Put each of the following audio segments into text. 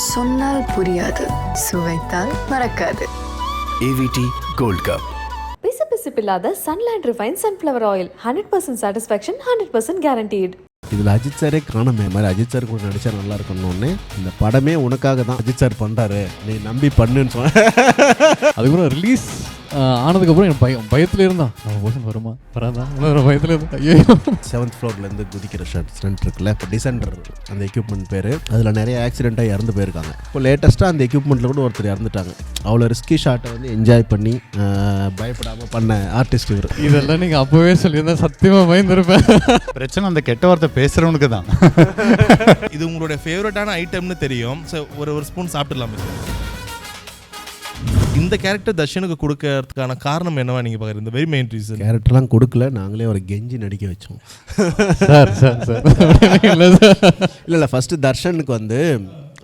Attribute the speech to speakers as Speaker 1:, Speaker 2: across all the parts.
Speaker 1: சொன்னால் புரியாது, சுவைத்தால் மறக்காது.
Speaker 2: AVT Gold Cup.
Speaker 3: பிசுபிசுப்பில்லாத sunlight refine sunflower oil 100% satisfaction 100% guaranteed.
Speaker 4: இதில் அஜித் சாரே காணுமே மாதிரி அஜித் சார் கூட நடித்தா நல்லா இருக்கணும்னு இந்த படமே உனக்காக தான் அஜித் சார் பண்ணுறாரு, நீ நம்பி பண்ணுன்னு சொன்ன.
Speaker 5: அதுக்கப்புறம் ரிலீஸ் ஆனதுக்கப்புறம் எனக்கு பயத்தில் இருந்தான், நம்ம போஷன் வருமா வராதா பயத்தில் இருந்தான். ஐயோ
Speaker 4: 7th ஃப்ளோர்லேருந்து குதிக்கிற ஸ்டண்ட் இருக்குல்ல, இப்போ டிசெண்டர் அந்த எக்யூப்மெண்ட் பேர். அதில் நிறைய ஆக்சிடெண்ட்டாக இறந்து போயிருக்காங்க. இப்போ லேட்டஸ்ட்டாக அந்த எக்யூப்மெண்ட்டில் கூட ஒருத்தர் இறந்துட்டாங்க. அவ்வளோ ரிஸ்கி ஷாட்டை வந்து என்ஜாய் பண்ணி பயப்படாமல் பண்ண ஆர்டிஸ்ட் இவர்.
Speaker 5: இதெல்லாம் நீங்கள் அப்போவே சொல்லியிருந்தா சத்தியமாக பயந்துருப்பேன்.
Speaker 6: பிரச்சனை அந்த கெட்ட வார்த்தை பேசுகிறவனுக்கு தான்.
Speaker 7: இது உங்களுடைய ஃபேவரட்டான ஐட்டம்னு தெரியும். ஸோ ஒரு ஸ்பூன் சாப்பிட்டுலாமே. இந்த கேரக்டர் தர்ஷனுக்கு கொடுக்கறதுக்கான காரணம் என்னவா நீங்கள் பார்க்குறீங்க? இந்த வெரி மெயின் ரீசன்.
Speaker 4: கேரக்டர்லாம் கொடுக்கல, நாங்களே ஒரு கெஞ்சி நடிக்க வச்சோம்.
Speaker 5: சார்
Speaker 4: இல்லை ஃபஸ்ட்டு தர்ஷனுக்கு வந்து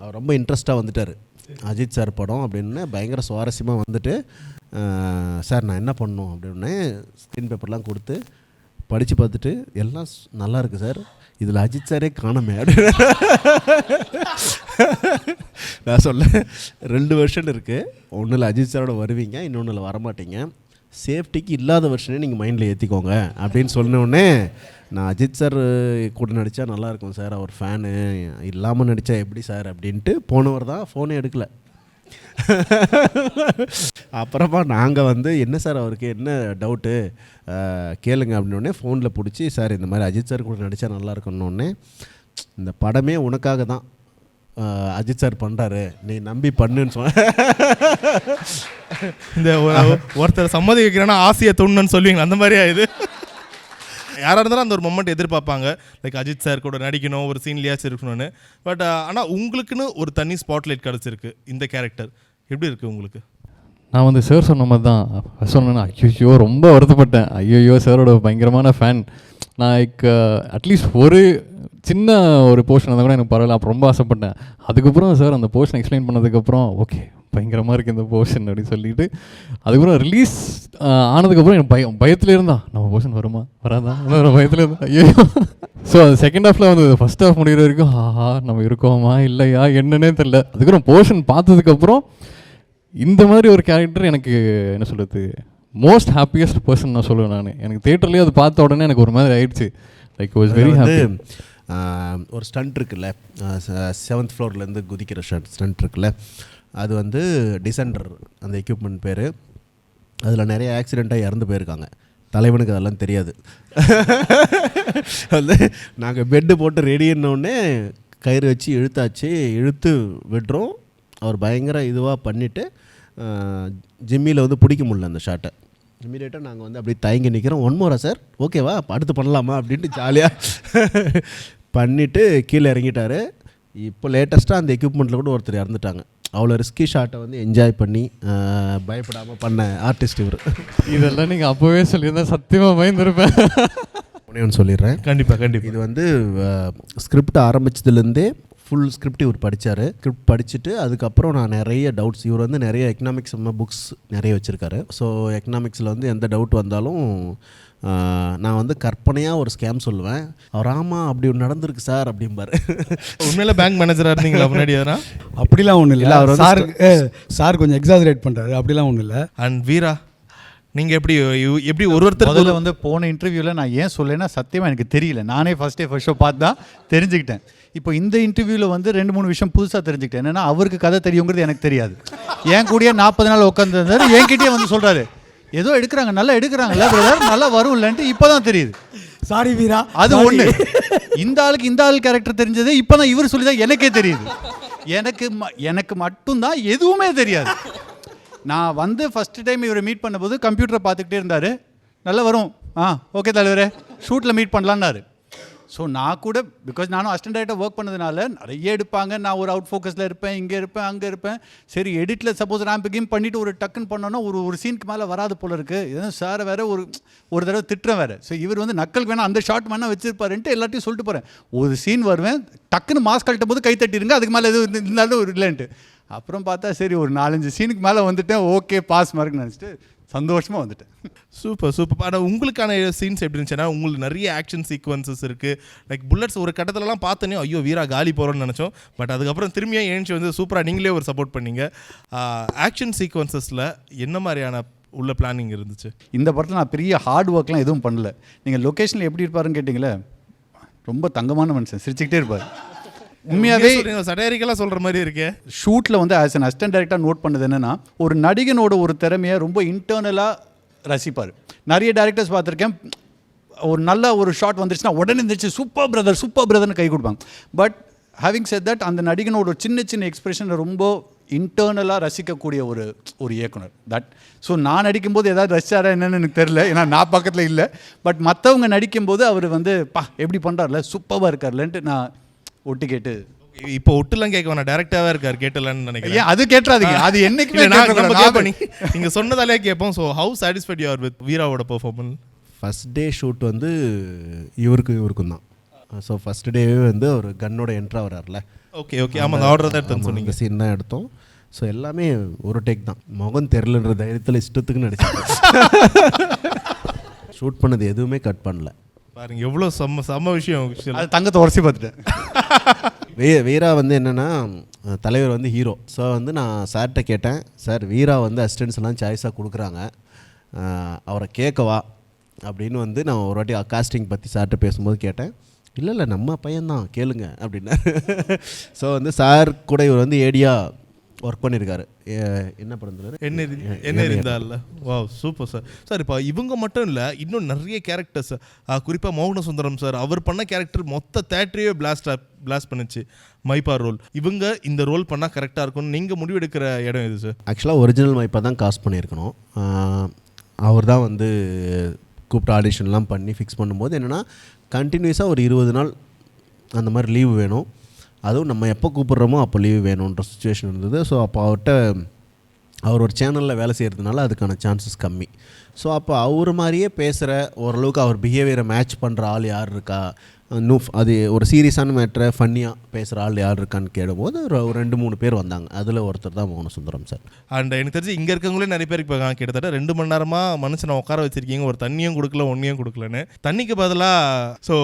Speaker 4: அவர் ரொம்ப இன்ட்ரெஸ்ட்டாக வந்துட்டார். அஜித் சார் படம் அப்படின்னு பயங்கர சுவாரஸ்யமாக வந்துட்டு, சார் நான் என்ன பண்ணணும் அப்படின்னு ஸ்க்ரீன் பேப்பர்லாம் கொடுத்து படித்து பார்த்துட்டு எல்லாம் நல்லா இருக்குது சார், இதில் அஜித் சாரே காணுமே அப்படின்னு நான் சொல்ல. 2 வெர்ஷன் இருக்குது, ஒன்றில் அஜித் சாரோட வருவீங்க, இன்னொன்றில் வரமாட்டீங்க. சேஃப்டிக்கு இல்லாத வெர்ஷனே நீங்கள் மைண்டில் ஏற்றிக்கோங்க அப்படின்னு சொன்னோடனே, நான் அஜித் சார் கூட நடித்தா நல்லாயிருக்கும் சார், அவர் ஃபேனு, இல்லாமல் நடித்தா எப்படி சார் அப்படின்ட்டு போனவர் தான் ஃபோனே எடுக்கலை. அப்புறமா நாங்கள் வந்து என்ன சார் அவருக்கு என்ன டவுட்டு கேளுங்க அப்படின்னோடனே ஃபோனில் பிடிச்சி, சார் இந்த மாதிரி அஜித் சார் கூட நடித்தா நல்லா இருக்கணுன்னே இந்த படமே உனக்காக தான் அஜித் சார் பண்ணுறாரு, நீ நம்பி பண்ணுன்னு சொன்ன.
Speaker 7: இந்த ஒருத்தர் சம்மதி வைக்கிறான்னா ஆசையை தொண்ணுன்னு சொல்லுவீங்க, அந்த மாதிரியா இது? யாராக இருந்தாலும் அந்த ஒரு மொமெண்ட் எதிர்பார்ப்பாங்க, லைக் அஜித் சார் கூட நடிக்கணும், ஒரு சீன்லேயாச்சும் இருக்கணும்னு. பட் ஆனால் உங்களுக்குன்னு ஒரு தனி ஸ்பாட்லைட் கிடச்சிருக்கு இந்த கேரக்டர். எப்படி இருக்குது உங்களுக்கு?
Speaker 5: நான் வந்து சார் சொன்ன மாதிரி தான் சொன்னேன்னா, ஐயோ ரொம்ப வருத்தப்பட்டேன். ஐயோ சாரோட பயங்கரமான ஃபேன். நான் அட்லீஸ்ட் ஒரு சின்ன ஒரு போர்ஷன் இருந்தால் கூட எனக்கு பரவாயில்ல, அப்போ ரொம்ப ஆசைப்பட்டேன். அதுக்கப்புறம் சார் அந்த போர்ஷன் எக்ஸ்பிளைன் பண்ணதுக்கப்புறம் ஓகே பயங்கரமாக இருக்குது இந்த போர்ஷன் அப்படின்னு சொல்லிட்டு, அதுக்கப்புறம் ரிலீஸ் ஆனதுக்கப்புறம் எனக்கு பயத்தில் இருந்தான், நம்ம போர்ஷன் வருமா வராதா பயத்தில் இருந்தான். ஐயோ ஸோ அது செகண்ட் ஹாஃபில் வந்து ஃபஸ்ட் ஹாஃப் முடிகிற வரைக்கும் நம்ம இருக்கோமா இல்லையா என்னன்னே தெரில. அதுக்கப்புறம் போர்ஷன் பார்த்ததுக்கப்புறம் இந்த மாதிரி ஒரு கேரக்டர் எனக்கு என்ன சொல்கிறது, மோஸ்ட் ஹாப்பியஸ்ட் பர்சன் நான் சொல்லுவேன். நான் எனக்கு தேட்டர்லேயே அது பார்த்த உடனே எனக்கு ஒரு மாதிரி ஆயிடுச்சு, லைக் வாஸ் வெரி ஹாப்பி.
Speaker 4: ஒரு ஸ்டண்ட் இருக்குல்ல, 7th ஃப்ளோர்லேருந்து குதிக்கிற ஸ்டண்ட் இருக்குல்ல, அது வந்து டிசெண்டர் அந்த எக்யூப்மெண்ட் பேர். அதில் நிறைய ஆக்சிடெண்ட்டாக இறந்து போயிருக்காங்க. தலைவனுக்கு அதெல்லாம் தெரியாது. வந்து நாங்கள் பெட்டு போட்டு ரெடின்னொடனே கயிறு வச்சு இழுத்து விடுறோம். அவர் பயங்கர இதுவாக பண்ணிவிட்டு ஜிம்மியில் வந்து பிடிக்க முடியல அந்த ஷாட்டை. இமீடியட்டாக நாங்கள் வந்து அப்படி தயங்கி நிற்கிறோம். 1 மோரா சார், ஓகேவா அடுத்து பண்ணலாமா அப்படின்ட்டு ஜாலியாக பண்ணிவிட்டு கீழே இறங்கிட்டார். இப்போ லேட்டஸ்ட்டாக அந்த எக்யூப்மெண்ட்டில் கூட ஒருத்தர் இறந்துட்டாங்க. அவ்வளோ ரிஸ்கி ஷாட்டை வந்து என்ஜாய் பண்ணி பயப்படாமல் பண்ண ஆர்டிஸ்ட் இவர்.
Speaker 5: இதெல்லாம் நீங்கள் அப்போவே சொல்லியிருந்தா சத்தியமாக பயந்துருப்பேன்.
Speaker 4: ஒன்று சொல்லிடுறேன்.
Speaker 7: கண்டிப்பாக.
Speaker 4: இது வந்து ஸ்கிரிப்ட் ஆரம்பித்ததுலேருந்தே ஃபுல் ஸ்கிரிப்ட் இவர் படித்தார். ஸ்கிரிப்ட் படிச்சுட்டு அதுக்கப்புறம் நான் நிறைய டவுட்ஸ், இவர் வந்து நிறைய எக்கனாமிக்ஸ் புக்ஸ் நிறைய வச்சுருக்காரு. ஸோ எக்கனாமிக்ஸில் வந்து எந்த டவுட் வந்தாலும் நான் வந்து கற்பனையாக ஒரு ஸ்கேம் சொல்லுவேன். அவர் ஆமாம் அப்படி ஒன்று நடந்திருக்கு சார் அப்படிம்பார்.
Speaker 7: உண்மையில பேங்க் மேனேஜராக இருந்தீங்களா முன்னாடி? எதனா
Speaker 8: அப்படிலாம் ஒன்றும் இல்லை. அவர் சார் கொஞ்சம் எக்ஸாஜரேட் பண்ணுறாரு, அப்படிலாம் ஒன்றும் இல்லை.
Speaker 7: அண்ட் வீரா, நீங்கள் எப்படி ஒருத்தர்
Speaker 6: முதல்ல வந்து போன இன்டர்வியூவில் நான் ஏன் சொல்லேன்னா சத்தியமாக எனக்கு தெரியல. நானே ஃபஸ்ட் ஷோ பார்த்து தான் தெரிஞ்சுக்கிட்டேன். இப்போ இந்த இன்டர்வியூவில் வந்து 2-3 விஷயம் புதுசாக தெரிஞ்சுக்கிட்டேன். என்னென்னா அவருக்கு கதை தெரியுங்கிறது எனக்கு தெரியாது. என் கூடயே 40 நாள் உட்காந்துருந்தாரு, என்கிட்டயே வந்து சொல்கிறாரு ஏதோ எடுக்கிறாங்க, நல்லா எடுக்கிறாங்கல்ல பிரதர், நல்லா வரும் இல்லைன்ட்டு இப்போ தான் தெரியுது.
Speaker 8: சாரி வீரா,
Speaker 6: அது ஒன்று. இந்த ஆள் கேரக்டர் தெரிஞ்சது இப்போ தான் இவர் சொல்லி தான் எனக்கே தெரியுது. எனக்கு மட்டும்தான் எதுவுமே தெரியாது. நான் வந்து ஃபஸ்ட்டு டைம் இவரை மீட் பண்ணும்போது கம்ப்யூட்டரை பார்த்துக்கிட்டே இருந்தார், நல்லா வரும், ஓகே தலைவரே ஷூட்டில் மீட் பண்ணலான்னாரு. ஸோ நான் கூட பிகாஸ் நானும் அசிஸ்டன்ட் டைரக்டர் ஒர்க் பண்ணதுனால நிறைய எடுப்பாங்க, நான் ஒரு அவுட் ஃபோக்கஸில் இருப்பேன், இங்கே இருப்பேன் அங்கே இருப்பேன். சரி எடிட்டில் சப்போஸ் ரேம்ப் கேம் பண்ணிவிட்டு ஒரு டக்குன்னு பண்ணோன்னா ஒரு சீனுக்கு மேலே வராது போல இருக்குது. எதுவும் சார் வேறு ஒரு தடவை திட்டுறேன் வேறு. ஸோ இவர் வந்து நக்கலுக்கு வேணால் அந்த ஷார்ட் வேணால் வச்சுருப்பாருன்ட்டு எல்லாத்தையும் சொல்லிட்டு போகிறேன். ஒரு சீன் வருவேன், டக்குன்னு மாஸ்க் கழட்டும் போது கை தட்டிடுங்க, அதுக்கு மேலே எதுவும் இருந்தாலும் இல்லைன்ட்டு. அப்புறம் பார்த்தா சரி ஒரு 4-5 சீனுக்கு மேலே வந்துட்டேன், ஓகே பாஸ் மார்க்னு நினச்சிட்டு சந்தோஷமாக வந்துட்டேன்.
Speaker 7: சூப்பர். ஆனால் உங்களுக்கான சீன்ஸ் எப்படி இருந்துச்சுன்னா, உங்களுக்கு நிறைய ஆக்ஷன் சீக்வன்சஸ் இருக்குது. லைக் புல்லட்ஸ் ஒரு கட்டத்துலலாம் பார்த்தோன்னே ஐயோ வீரா காலி போகிறோன்னு நினச்சோம். பட் அதுக்கப்புறம் திரும்பியும் ஏஞ்சி வந்து சூப்பராக நீங்களே ஒரு சப்போர்ட் பண்ணீங்க. ஆக்ஷன் சீக்வன்சஸில் என்ன மாதிரியான உள்ள பிளானிங் இருந்துச்சு?
Speaker 6: இந்த படத்தில் நான் பெரிய ஹார்ட் ஒர்க்லாம் எதுவும் பண்ணல. நீங்கள் லொக்கேஷனில் எப்படி இருப்பாருன்னு கேட்டிங்களே, ரொம்ப தங்கமான மனுஷன், சிரிச்சுக்கிட்டே இருப்பார். உண்மையாகவே
Speaker 7: சடையரிக்கெல்லாம் சொல்கிற மாதிரி இருக்கே.
Speaker 6: ஷூட்டில் வந்து as an assistant director note பண்ணது என்னென்னா, ஒரு நடிகனோட ஒரு திறமையை ரொம்ப இன்டர்னலாக ரசிப்பார். நிறைய டைரக்டர்ஸ் பார்த்துருக்கேன், ஒரு நல்ல ஒரு ஷாட் வந்துருச்சுன்னா உடனே இருந்துச்சு சூப்பர் பிரதர்னு கை கொடுப்பாங்க. பட் ஹேவிங் செட் தட், அந்த நடிகனோட சின்ன எக்ஸ்பிரஷனை ரொம்ப இன்டர்னலாக ரசிக்கக்கூடிய ஒரு இயக்குனர் தட். ஸோ நான் நடிக்கும்போது ஏதாவது ரசிச்சாரா என்னன்னு எனக்கு தெரில, ஏன்னா நான் பக்கத்தில் இல்லை. பட் மற்றவங்க நடிக்கும்போது அவர் வந்து எப்படி பண்ணுறாருல, சூப்பராக இருக்கார்லன்ட்டு நான் ஒட்டு கேட்டு.
Speaker 7: இப்போ ஒட்டுலாம் கேட்க வேணாம், டேரக்டாகவே இருக்கார், கேட்டலான்னு நினைக்கிறேன்.
Speaker 6: ஏன் அது கேட்டுறாதீங்க, அது என்னைக்குமே
Speaker 7: நீங்கள் சொன்னதாலே கேட்போம். So how satisfied you are with வீராவோட பெர்ஃபார்மன்ஸ்?
Speaker 4: ஃபஸ்ட் டே ஷூட் வந்து இவருக்கும் தான். ஸோ ஃபஸ்ட் டேவே வந்து ஒரு கன்னோட என்ட்ரா வரார்ல.
Speaker 7: ஓகே ஆமாம், அந்த ஆர்டர் தான் எடுத்து சொன்னீங்க.
Speaker 4: சீன் தான் எடுத்தோம். ஸோ எல்லாமே ஒரு டேக் தான். முகம் தெரிலன்ற தைரியத்தில் இஷ்டத்துக்கு நடிச்சேன். ஷூட் பண்ணது எதுவுமே கட் பண்ணல.
Speaker 7: பாருங்க எவ்வளோ செம்ம விஷயம்.
Speaker 6: அது தங்கத்தை உரசி பார்த்துட்டேன்.
Speaker 4: வீரா வந்து என்னென்னா, தலைவர் வந்து ஹீரோ. ஸோ வந்து நான் சார்கிட்ட கேட்டேன், சார் வீரா வந்து அசிஸ்டன்ஸ் எல்லாம் சாய்ஸாக கொடுக்குறாங்க, அவரை கேட்கவா அப்படின்னு வந்து நான் ஒரு வாட்டி காஸ்டிங் பற்றி சார்கிட்ட பேசும்போது கேட்டேன். இல்லை நம்ம பையன்தான் கேளுங்க அப்படின்னா. ஸோ வந்து சார் கூட இவர் வந்து ஏடியா ஒர்க் பண்ணியிருக்காரு. என்ன படம்
Speaker 7: என்ன இருந்தால. வா சூப்பர் சார். சார் இப்போ இவங்க மட்டும் இல்லை, இன்னும் நிறைய கேரக்டர்ஸ், குறிப்பாக மோகன சுந்தரம் சார் அவர் பண்ண கேரக்டர் மொத்த தேட்டரையே பிளாஸ்ட் பண்ணுச்சு. மைப்பா ரோல், இவங்க இந்த ரோல் பண்ணால் கரெக்டாக இருக்கும்னு நீங்கள் முடிவெடுக்கிற இடம் எது சார்?
Speaker 4: ஆக்சுவலாக ஒரிஜினல் மைப்பா தான் காஸ்ட் பண்ணியிருக்கணும். அவர் தான் வந்து கூப்பிட்டு ஆடிஷன்லாம் பண்ணி ஃபிக்ஸ் பண்ணும்போது என்னென்னா, கண்டினியூஸாக ஒரு 20 நாள் அந்த மாதிரி லீவு வேணும். அதுவும் நம்ம எப்போ கூப்பிட்றோமோ அப்போ லீவு வேணுன்ற சுச்சுவேஷன் இருந்தது. ஸோ அப்போ அவர் ஒரு சேனலில் வேலை செய்கிறதுனால அதுக்கான சான்சஸ் கம்மி. ஸோ அப்போ அவர் மாதிரியே பேசுகிற, ஓரளவுக்கு அவர் பிஹேவியரை மேட்ச் பண்ணுற ஆள் யார் இருக்கா, இன்னும் அது ஒரு சீரியஸான மேட்டரை ஃபன்னியாக பேசுகிற ஆள் யார் இருக்கான்னு கேடும்போது ஒரு 2-3 பேர் வந்தாங்க. அதில் ஒருத்தர் தான் மோகன சுந்தரம் சார்.
Speaker 7: அண்ட் எனக்கு தெரிஞ்சு இங்கே இருக்கவங்களே நிறைய பேர் இப்போ கிட்டத்தட்ட 2 மணி நேரமாக மனுஷனை உட்கார வச்சுருக்கீங்க, ஒரு தண்ணியும் கொடுக்கல ஒன்றையும் கொடுக்கலன்னு. தண்ணிக்கு பதிலாக ஸோ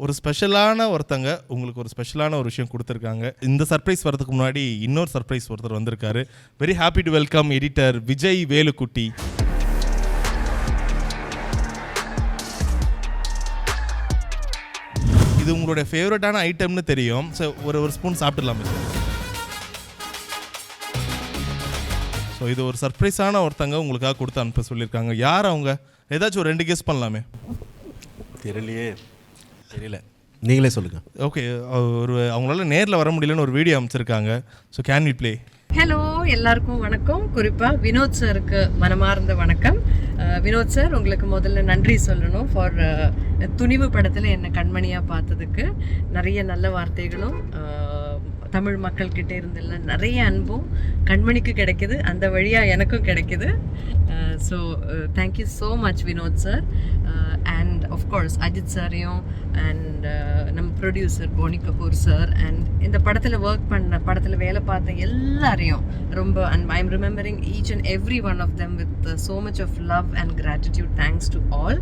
Speaker 7: ஒரு ஸ்பெஷலான ஒருத்தங்க உங்களுக்கு ஒரு ஸ்பெஷலான ஒரு விஷயம் கொடுத்துருக்காங்க. இந்த சர்ப்ரைஸ் வரதுக்கு முன்னாடி இன்னொரு சர்ப்ரைஸ் ஒருத்தர் வந்திருக்காரு. Very happy to welcome editor Vijay Velukutty. இது உங்களுடைய ஃபேவரட்டான ஐட்டம்னு தெரியும். ஸோ ஒரு ஸ்பூன் சாப்பிட்டுடலாமே சார். ஸோ இது ஒரு சர்ப்ரைஸான ஒருத்தங்க உங்களுக்காக கொடுத்து அனுப்ப சொல்லியிருக்காங்க. யார் அவங்க? ஏதாச்சும் ஒரு 2 கெஸ் பண்ணலாமே.
Speaker 4: தெரியல, நீங்களே சொல்லுங்கள்.
Speaker 7: ஓகே, அவங்களால நேரில் வர முடியலன்னு ஒரு வீடியோ அமைச்சிருக்காங்க. So can we play?
Speaker 9: Hello எல்லாருக்கும் வணக்கம். குறிப்பாக வினோத் சாருக்கு மனமார்ந்த வணக்கம். வினோத் சார், உங்களுக்கு முதல்ல நன்றி சொல்லணும் ஃபார் துணிவு படத்தில் என்னை கண்மணியாக பார்த்ததுக்கு. நிறைய நல்ல வார்த்தைகளும் தமிழ் மக்கள்கிட்ட இருந்தெல்லாம் நிறைய அன்பும் கண்மணிக்கு கிடைக்கிது, அந்த வழியாக எனக்கும் கிடைக்கிது. So thank you so much Vinoth sir. And of course Ajith சாரையும் அண்ட் நம்ம producer Boney Kapoor sir and இந்த படத்தில் வேலை பார்த்த எல்லாரையும் ரொம்ப, and I am remembering each and every one of them with so much of love and gratitude. Thanks to all.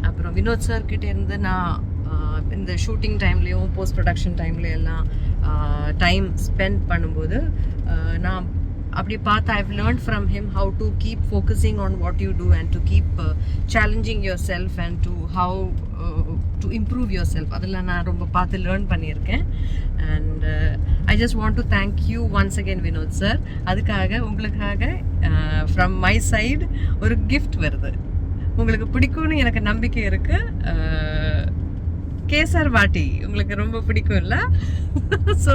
Speaker 9: அப்புறம் Vinoth sir கிட்டே இருந்து நான் இந்த ஷூட்டிங் டைம்லேயும் போஸ்ட் ப்ரொடக்ஷன் டைம்லேயும் எல்லாம் டைம் ஸ்பெண்ட் பண்ணும்போது நான் அப்படி பார்த்தா I've learned from him how to keep focusing on what you do and to keep challenging yourself and to how to improve yourself. அதெல்லாம் நான் ரொம்ப பார்த்து லேர்ன் பண்ணியிருக்கேன். And I just want to thank you once again Vinod sir. அதுக்காக உங்களுக்காக from my side ஒரு gift வருது. உங்களுக்கு பிடிக்கும்னு எனக்கு நம்பிக்கை இருக்குது. கேசர் பாட்டி உங்களுக்கு ரொம்ப பிடிக்கும் இல்லை? ஸோ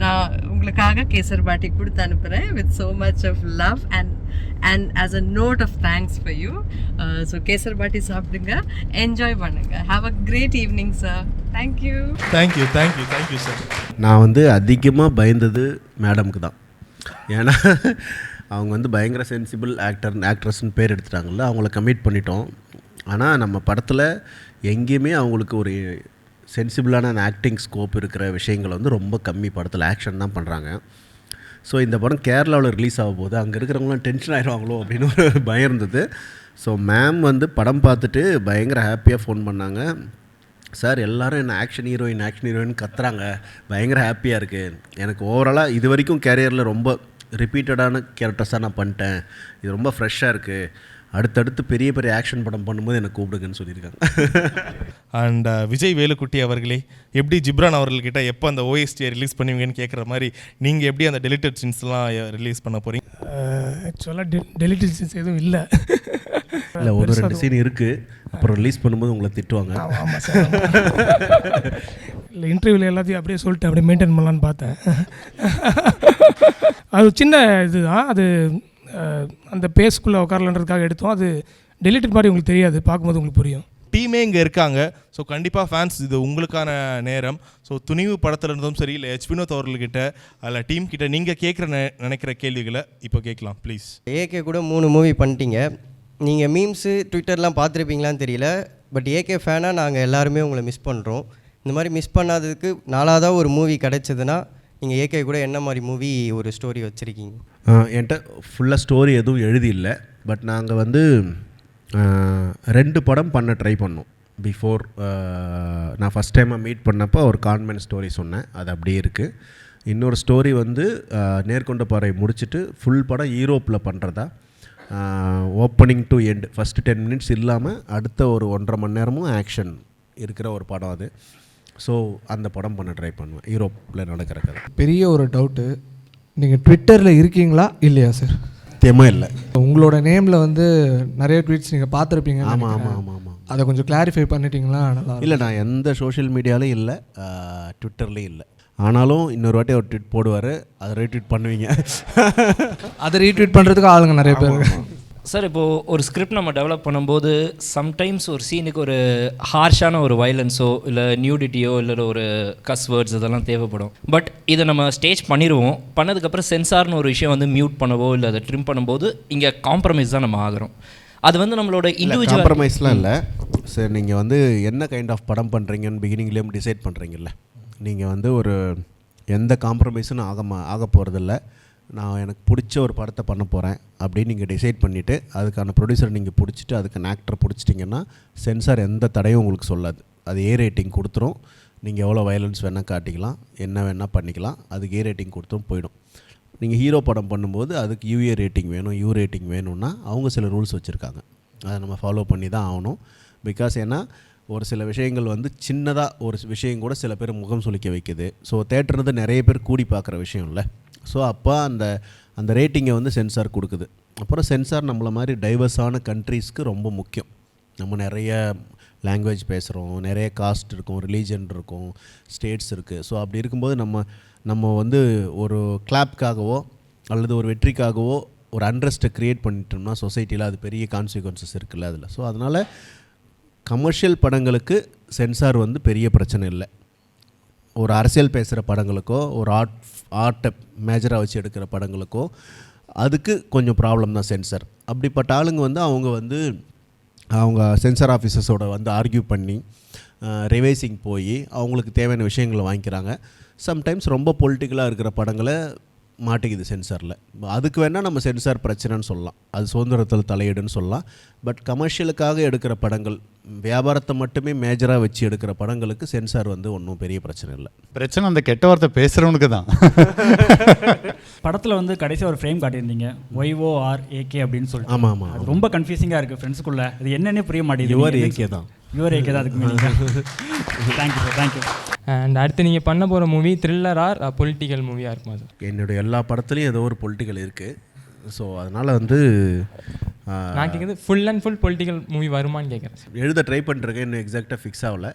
Speaker 9: நான் உங்களுக்காக கேசர் பாட்டி கொடுத்து அனுப்புகிறேன் with so much of love and as a note of thanks for you. So கேசர் பாட்டி சாப்பிடுங்க, என்ஜாய் பண்ணுங்க. Have a great evening sir. Thank you
Speaker 7: sir.
Speaker 4: நான் வந்து அதிகமாக பயந்தது மேடமுக்கு தான். ஏன்னா அவங்க வந்து பயங்கர சென்சிபிள் ஆக்ட்ரஸ்ன்னு பேர் எடுத்துட்டாங்கல்ல, அவங்கள கமிட் பண்ணிட்டோம். ஆனால் நம்ம படத்தில் எங்கேயுமே அவங்களுக்கு ஒரு சென்சிபிளான ஆக்டிங் ஸ்கோப் இருக்கிற விஷயங்கள் வந்து ரொம்ப கம்மி. படத்தில் ஆக்ஷன் தான் பண்ணுறாங்க. ஸோ இந்த படம் கேரளாவில் ரிலீஸ் ஆக போகுது, அங்கே இருக்கிறவங்களாம் டென்ஷன் ஆகிடுவாங்களோ அப்படின்னு ஒரு பயம் இருந்தது. ஸோ மேம் வந்து படம் பார்த்துட்டு பயங்கர ஹாப்பியாக ஃபோன் பண்ணாங்க. சார் எல்லோரும் என்ன ஆக்ஷன் ஹீரோயின் கத்துறாங்க, பயங்கர ஹாப்பியாக இருக்குது. எனக்கு ஓவராலாக இது வரைக்கும் கேரியரில் ரொம்ப ரிப்பீட்டடான கேரக்டர்ஸாக நான் பண்ணிட்டேன், இது ரொம்ப ஃப்ரெஷ்ஷாக இருக்குது, அடுத்தடுத்து பெரிய பெரிய ஆக்ஷன் படம் பண்ணும்போது எனக்கு கூப்பிடுங்கன்னு சொல்லியிருக்காங்க.
Speaker 7: அண்ட் விஜய் வேலுக்குட்டி அவர்களே, எப்படி ஜிப்ரான் அவர்கள்கிட்ட எப்போ அந்த ஓஎஸ்டியை ரிலீஸ் பண்ணுவீங்கன்னு கேட்குற மாதிரி நீங்கள் எப்படி அந்த டெலிட்டட் சீன்ஸ்லாம் ரிலீஸ் பண்ண போகிறீங்க?
Speaker 10: ஆக்சுவலாக டெலிட்டட் சீன்ஸ் எதுவும் இல்லை.
Speaker 4: இல்லை, ஒரு 2 சீன் இருக்குது, அப்புறம் ரிலீஸ் பண்ணும்போது உங்களை திட்டுவாங்க.
Speaker 10: ஆமாம் சார். இல்லை, இன்டர்வியூவில் எல்லாத்தையும் அப்படியே சொல்லிட்டு அப்படியே மெயின்டைன் பண்ணலான்னு பார்த்தேன். அது சின்ன இதுதான், அது அந்த பேஸ்க்குள்ளே உட்காரலன்றதுக்காக எடுத்தோம். அது டெலிட்டட் மாதிரி உங்களுக்கு தெரியாது, பார்க்கும்போது உங்களுக்கு புரியும்.
Speaker 7: டீமே இங்கே இருக்காங்க. ஸோ கண்டிப்பாக ஃபேன்ஸ் இது உங்களுக்கான நேரம். ஸோ துணிவு படத்தில் இருந்தும் சரி, இல்லை வினோத் அவர்கள்கிட்ட அதில் டீம் கிட்ட நீங்கள் நினைக்கிற கேள்விகளை இப்போ கேட்கலாம் ப்ளீஸ்.
Speaker 11: ஏகே கூட 3 மூவி பண்ணிட்டீங்க. நீங்கள் மீம்ஸு ட்விட்டர்லாம் பார்த்துருப்பீங்களான்னு தெரியல, பட் ஏகே ஃபேனாக நாங்கள் எல்லாருமே உங்களை மிஸ் பண்ணுறோம். இந்த மாதிரி மிஸ் பண்ணாததுக்கு 4ஆவதாக ஒரு மூவி கிடச்சதுன்னா நீங்கள் ஏகே கூட என்ன மாதிரி மூவி ஒரு ஸ்டோரி வச்சுருக்கீங்க?
Speaker 4: என்கிட்ட ஃபுல்லாக ஸ்டோரி எதுவும் எழுதி இல்லை, பட் நாங்கள் வந்து 2 படம் பண்ண ட்ரை பண்ணோம். பிஃபோர் நான் ஃபஸ்ட் டைமாக மீட் பண்ணப்போ ஒரு கான்வென்ட் ஸ்டோரி சொன்னேன், அது அப்படியே இருக்குது. இன்னொரு ஸ்டோரி வந்து நேர்கொண்ட பாறை முடிச்சுட்டு ஃபுல் படம் யூரோப்பில் பண்ணுறதா, opening to end first 10 minutes இல்லாமல் அடுத்த ஒரு 1.5 மணி நேரமும் ஆக்ஷன் இருக்கிற ஒரு படம் அது. ஸோ அந்த படம் பண்ண ட்ரை பண்ணுவேன், யூரோப்பில் நடக்கிற கதை.
Speaker 12: பெரிய ஒரு டவுட்டு, நீங்கள் ட்விட்டரில் இருக்கீங்களா இல்லையா சார்?
Speaker 4: தேமா இல்லை.
Speaker 12: உங்களோட நேமில் வந்து நிறைய ட்வீட்ஸ் நீங்கள் பார்த்துருப்பீங்க.
Speaker 4: ஆமாம் ஆமாம் ஆமாம் ஆமாம்.
Speaker 12: அதை கொஞ்சம் கிளாரிஃபை பண்ணிட்டீங்களா? நல்லா
Speaker 4: இல்லை, நான் எந்த சோஷியல் மீடியாலையும் இல்லை, ட்விட்டர்லேயும் இல்லை. ஆனாலும் இன்னொரு வாட்டி ஒரு ட்வீட் போடுவார், அதை ரீட்வீட் பண்ணுவீங்க.
Speaker 12: அதை ரீட்வீட் பண்ணுறதுக்கு ஆளுங்க நிறைய பேர்.
Speaker 13: சார், இப்போது ஒரு ஸ்கிரிப்ட் நம்ம டெவலப் பண்ணும்போது சம்டைம்ஸ் ஒரு சீனுக்கு ஒரு ஹார்ஷான ஒரு வயலன்ஸோ இல்லை நியூடிட்டியோ இல்லை ஒரு கஸ் வேர்ட்ஸ் இதெல்லாம் தேவைப்படும். பட் இதை நம்ம ஸ்டேஜ் பண்ணிடுவோம், பண்ணதுக்கப்புறம் சென்சார்னு ஒரு விஷயம் வந்து மியூட் பண்ணவோ இல்லை அதை ட்ரிம் பண்ணும்போது இங்கே காம்ப்ரமைஸ் தான் நம்ம ஆகிறோம். அது வந்து நம்மளோட இண்டிவிஜுவல்
Speaker 4: காம்ப்ரமைஸ்லாம் இல்லை சார். நீங்கள் வந்து என்ன கைண்ட் ஆஃப் படம் பண்ணுறீங்கன்னு பிகினிங்லேயும் டிசைட் பண்ணுறீங்கல்ல, நீங்கள் வந்து ஒரு எந்த காம்ப்ரமைஸும் ஆக போகிறதில்ல. நான் எனக்கு பிடிச்ச ஒரு படத்தை பண்ண போகிறேன் அப்படின்னு நீங்கள் டிசைட் பண்ணிவிட்டு அதுக்கான ப்ரொடியூசரை நீங்கள் பிடிச்சிட்டு அதுக்கான ஆக்டரை பிடிச்சிட்டிங்கன்னா சென்சார் எந்த தடையும் உங்களுக்கு சொல்லாது. அது ஏ ரேட்டிங் கொடுத்துரும். நீங்கள் எவ்வளோ வயலன்ஸ் வேணால் காட்டிக்கலாம், என்ன வேணால் பண்ணிக்கலாம், அதுக்கு ஏ ரேட்டிங் கொடுத்துரும் போயிடும். நீங்கள் ஹீரோ படம் பண்ணும்போது அதுக்கு யூஏ ரேட்டிங் வேணும், யூ ரேட்டிங் வேணும்னா அவங்க சில ரூல்ஸ் வச்சுருக்காங்க, அதை நம்ம ஃபாலோ பண்ணி தான் ஆகணும். பிகாஸ் ஏன்னா ஒரு சில விஷயங்கள் வந்து சின்னதாக ஒரு விஷயம் கூட சில பேர் முகம் சுளிக்க வைக்குது. ஸோ தேட்டர்றது நிறைய பேர் கூடி பார்க்குற விஷயம் இல்லை. ஸோ அப்போ அந்த ரேட்டிங்கை வந்து சென்சார் கொடுக்குது. அப்புறம் சென்சார் நம்மளை மாதிரி டைவர்ஸான கண்ட்ரீஸ்க்கு ரொம்ப முக்கியம். நம்ம நிறைய லாங்குவேஜ் பேசுகிறோம், நிறைய காஸ்ட் இருக்கும், ரிலீஜன் இருக்கும், ஸ்டேட்ஸ் இருக்குது. ஸோ அப்படி இருக்கும்போது நம்ம வந்து ஒரு கிளாப்காகவோ அல்லது ஒரு வெற்றிக்காகவோ ஒரு அண்ட்ரஸ்ட்டை க்ரியேட் பண்ணிட்டோம்னா சொசைட்டியில் அது பெரிய கான்சிக்வன்சஸ் இருக்குல்ல அதில். ஸோ அதனால் கமர்ஷியல் படங்களுக்கு சென்சார் வந்து பெரிய பிரச்சனை இல்லை. ஒரு அரசியல் பேசுகிற படங்களுக்கோ ஒரு ஆர்ட்டை மேஜராக வச்சு எடுக்கிற படங்களுக்கோ அதுக்கு கொஞ்சம் ப்ராப்ளம் தான் சென்சார். அப்படிப்பட்ட ஆளுங்க வந்து அவங்க சென்சார் ஆஃபீஸர்ஸோட வந்து ஆர்கியூ பண்ணி ரிவைசிங் போய் அவங்களுக்கு தேவையான விஷயங்களை வாங்கிக்கிறாங்க. சம்டைம்ஸ் ரொம்ப பொலிட்டிக்கலாக இருக்கிற படங்களை மாட்டிக்குது சென்சாரில். அதுக்கு வேணால் நம்ம சென்சார் பிரச்சனைன்னு சொல்லலாம், அது சுதந்திரத்தில் தலையீடுன்னு சொல்லலாம். பட் கமர்ஷியலுக்காக எடுக்கிற படங்கள், வியாபாரத்தை மட்டுமே மேஜராக வச்சு எடுக்கிற படங்களுக்கு சென்சார் வந்து ஒன்றும் பெரிய பிரச்சனை இல்லை.
Speaker 6: பிரச்சனை அந்த கெட்ட வார்த்தை பேசுகிறவனுக்கு தான்.
Speaker 14: படத்தில் வந்து கடைசியாக ஒரு ஃப்ரேம் காட்டியிருந்தீங்க, YORAK அப்படின்னு சொல்லிட்டு.
Speaker 4: ஆமாம் ஆமாம்.
Speaker 14: அது ரொம்ப கன்ஃபியூசிங்காக இருக்குது ஃப்ரெண்ட்ஸுக்குள்ளே, அது என்னென்னே புரிய மாட்டேங்குது.
Speaker 4: யுவர் ஏகே தான்.
Speaker 14: அதுக்கு தேங்க்யூ சார், தேங்க்யூ.
Speaker 15: அண்ட் அடுத்து நீங்கள் பண்ண போகிற மூவி த்ரில்லர் ஆர் பொலிட்டிக்கல் மூவியாக இருக்குமா சார்?
Speaker 4: என்னுடைய எல்லா படத்துலையும் ஏதோ ஒரு பொலிட்டிக்கல் இருக்குது. ஸோ அதனால் வந்து
Speaker 15: நான் கேட்குறது full and full political movie வருமானு கேட்குறேன் சார்.
Speaker 4: எழுத ட்ரை பண்ணுறேன், இன்னும் எக்ஸாக்டாக ஃபிக்ஸ் ஆகலை.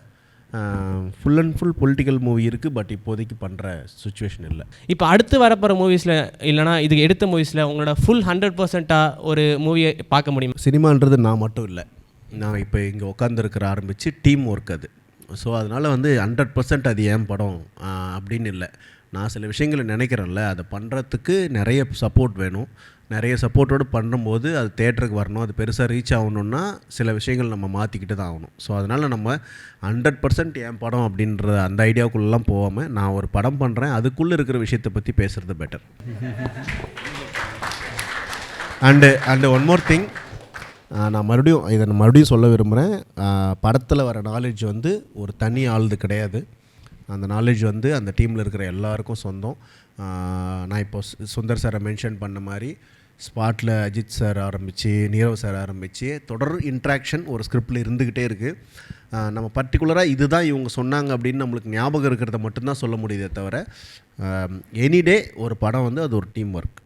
Speaker 4: Full and full political movie இருக்குது, பட் இப்போதைக்கு பண்ணுற சுச்சுவேஷன் இல்லை.
Speaker 16: இப்போ அடுத்து வரப்போகிற மூவிஸில் இல்லைனா இதுக்கு எடுத்த மூவிஸில் உங்களோட ஃபுல் 100% ஒரு மூவியை பார்க்க முடியும்?
Speaker 4: சினிமான்றது நான் மட்டும் இல்லை, நான் இப்போ இங்கே உட்காந்துருக்கிற ஆரம்பித்து டீம் ஒர்க் அது. ஸோ அதனால் வந்து 100% அது ஏன் படம் அப்படின்னு இல்லை. நான் சில விஷயங்களை நினைக்கிறேன்ல, அதை பண்ணுறதுக்கு நிறைய சப்போர்ட் வேணும். நிறைய சப்போர்ட்டோடு பண்ணும்போது அது தேட்டருக்கு வரணும், அது பெருசாக ரீச் ஆகணுன்னா சில விஷயங்கள் நம்ம மாற்றிக்கிட்டு தான் ஆகணும். ஸோ அதனால் நம்ம 100% என் படம் அப்படின்ற அந்த ஐடியாவுக்குள்ளெலாம் போகாமல் நான் ஒரு படம் பண்ணுறேன், அதுக்குள்ளே இருக்கிற விஷயத்தை பற்றி பேசுகிறது better. And one more thing, நான் மறுபடியும் சொல்ல விரும்புகிறேன். படத்தில் வர நாலேஜ் வந்து ஒரு தனி ஆளுது கிடையாது. அந்த நாலேஜ் வந்து அந்த டீமில் இருக்கிற எல்லாருக்கும் சொந்தம். நான் இப்போ சுந்தர் சாரை மென்ஷன் பண்ண மாதிரி ஸ்பாட்டில் அஜித் சார் ஆரம்பித்து நீரவ் சார் ஆரம்பித்து தொடர் இன்ட்ராக்ஷன் ஒரு ஸ்கிரிப்டில் இருந்துக்கிட்டே இருக்குது. நம்ம பர்டிகுலராக இதுதான் இவங்க சொன்னாங்க அப்படின்னு நம்மளுக்கு ஞாபகம் இருக்கிறத மட்டும்தான் சொல்ல முடியுதே தவிர எனி டே ஒரு படம் வந்து அது ஒரு டீம் ஒர்க்.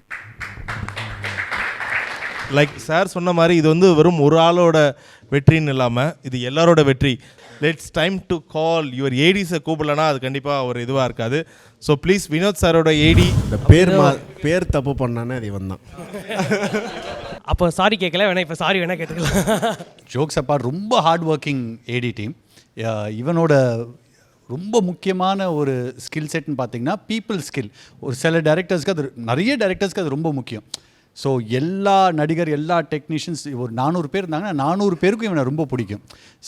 Speaker 7: லைக் சார் சொன்ன மாதிரி இது வந்து வெறும் ஒரு ஆளோட வெற்றின்னு இல்லாமல் இது எல்லாரோட வெற்றி. Let's time to call your ஏடிஸை கூப்பிடலன்னா அது கண்டிப்பாக ஒரு இதுவாக இருக்காது. ஸோ ப்ளீஸ் வினோத் சாரோட ஏடி.
Speaker 4: இந்த பேர் தப்பு பண்ணானே அது இவன் தான்.
Speaker 16: அப்போ சாரி கேட்கல, வேணா இப்போ சாரி வேணா கேட்டுக்கலாம்.
Speaker 6: ஜோக்ஸ் அப்பார்ட் ரொம்ப ஹார்ட் ஒர்க்கிங் ஏடி டீம். இவனோட ரொம்ப முக்கியமான ஒரு ஸ்கில் செட்னு பார்த்தீங்கன்னா பீப்புள் ஸ்கில். ஒரு சில டைரக்டர்ஸ்க்கு அது, நிறைய டைரக்டர்ஸ்க்கு அது ரொம்ப முக்கியம். ஸோ எல்லா நடிகர், எல்லா டெக்னீஷியன்ஸ், ஒரு 400 பேர் இருந்தாங்கன்னா 400 பேருக்கும் இவனை ரொம்ப பிடிக்கும்.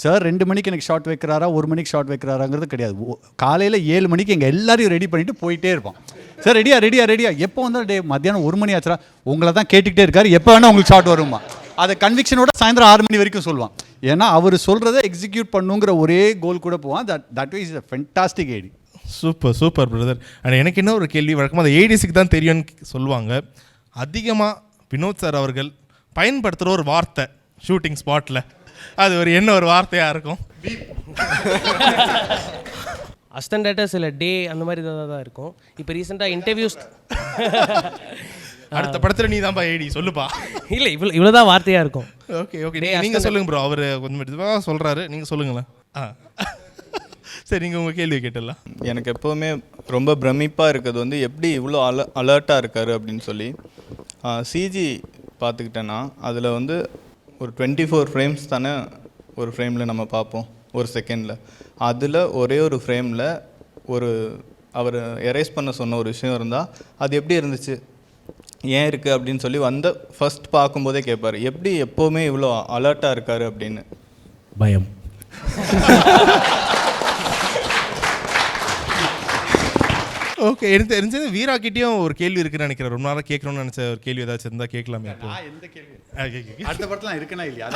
Speaker 6: சார் 2 மணிக்கு எனக்கு ஷாட் வைக்கிறாரா 1 மணிக்கு ஷாட் வைக்கிறாராங்கிறது கிடையாது. காலையில் 7 மணிக்கு எங்கள் எல்லாரையும் ரெடி பண்ணிவிட்டு போயிட்டே இருப்பான். சார் ரெடியா எப்போ வந்தால் மத்தியானம் 1 மணி ஆச்சுரா உங்களை தான் கேட்டுக்கிட்டே இருக்காரு, எப்போ வேணால் உங்களுக்கு ஷாட் வருமா. அதை கன்விக்ஷனோட சாயந்தரம் 6 மணி வரைக்கும் சொல்லுவான். ஏன்னா அவர் சொல்கிறத எக்ஸிக்யூட் பண்ணுங்கிற ஒரே கோல் கூட போவான். தட் இஸ் அ ஃபென்டாஸ்டிக் ஏடி.
Speaker 7: Super brother. அண்ட் எனக்கு என்ன ஒரு கேள்வி, வழக்கமாக அந்த ஏடிஸுக்கு தான் தெரியும்னு சொல்லுவாங்க. அதிகமாக வினோத் சார் அவர்கள் பயன்படுத்துகிற ஒரு வார்த்தை ஷூட்டிங் ஸ்பாட்டில், அது என்ன ஒரு வார்த்தையாக இருக்கும்?
Speaker 16: அசிஸ்டன்ட் டைரக்டர் சில டே அந்த மாதிரி தான் இருக்கும். இப்போ ரீசெண்டாக இன்டர்வியூஸ்
Speaker 7: அடுத்த படத்தில் நீ தான்ப்பா ஏடி சொல்லுப்பா.
Speaker 16: இல்லை இவ்வளோதான் வார்த்தையாக இருக்கும்.
Speaker 7: ஓகே நீங்கள் சொல்லுங்கள் ப்ரோ. அவர் கொஞ்சம் இதுவாக சொல்கிறாரு, நீங்கள் சொல்லுங்களேன். சரி, நீங்கள் உங்கள் கேள்வி கேட்டுடலாம்.
Speaker 17: எனக்கு எப்போவுமே ரொம்ப பிரமிப்பாக இருக்கிறது வந்து எப்படி இவ்வளோ அலர்ட்டாக இருக்கார் அப்படின்னு சொல்லி. சிஜி பார்த்துக்கிட்டேன்னா அதில் வந்து ஒரு 24 ஃப்ரேம்ஸ் தானே ஒரு ஃப்ரேமில் நம்ம பார்ப்போம் ஒரு செகண்டில். அதில் ஒரே ஒரு ஃப்ரேமில் அவர் எரேஸ் பண்ண சொன்ன ஒரு விஷயம் இருந்தால் அது எப்படி இருந்துச்சு, ஏன் இருக்குது அப்படின்னு சொல்லி ஃபஸ்ட் பார்க்கும்போதே கேட்பார், எப்படி எப்போவுமே இவ்வளோ அலர்ட்டாக இருக்கார் அப்படின்னு.
Speaker 4: பயம்.
Speaker 7: ஓகே, எனக்கு தெரிஞ்சது வீராக்கிட்டையும் ஒரு கேள்வி இருக்குன்னு நினைக்கிறேன். ரொம்ப நாளாக கேட்கணும்னு நினச்ச ஒரு கேள்வி ஏதாச்சும் இருந்தால் கேட்கலாமே.
Speaker 6: எந்த கேள்வி? அடுத்த படத்தில் இருக்குன்னா இல்லையா?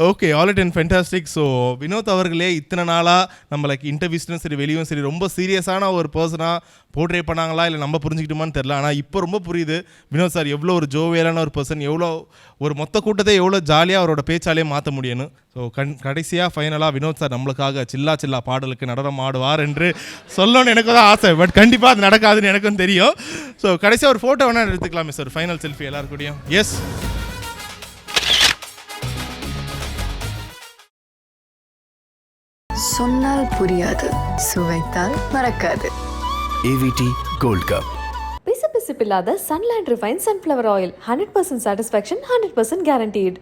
Speaker 7: Okay, all it and fantastic. So Vinod அவர்களே இத்தனை நாளாக நம்மளுக்கு இன்டர்வியூஸ்லும் சரி வெளியும் சரி ரொம்ப சீரியஸான ஒரு பர்சனாக போர்ட்ரே பண்ணாங்களா இல்லை நம்ம புரிஞ்சுக்கிட்டோமான்னு தெரில. ஆனால் இப்போ ரொம்ப புரியுது வினோத் சார் எவ்வளோ ஒரு ஜோவியலான ஒரு பர்சன், எவ்வளோ ஒரு மொத்த கூட்டத்தை எவ்வளோ ஜாலியாக அவரோட பேச்சாலே மாற்ற முடியும்னு. ஸோ கடைசியாக ஃபைனலாக வினோத் சார் நம்மளுக்காக சில்லா பாடலுக்கு நடனம் ஆடுவார் என்று சொல்லணும்னு எனக்கும் தான் ஆசை. பட் கண்டிப்பாக அது நடக்காதுன்னு எனக்கும் தெரியும். ஸோ கடைசியாக ஒரு ஃபோட்டோ வேணால் எடுத்துக்கலாமே சார், ஃபைனல் செல்ஃபி எல்லாருக்கூடையும். எஸ்,
Speaker 1: சொன்னால் புரியாது, சுவைத்தால் மறக்காது.
Speaker 2: AVT gold cup.
Speaker 3: பிசுபிசுப்பில்லாத sunlight refine sunflower oil 100% satisfaction 100% guaranteed.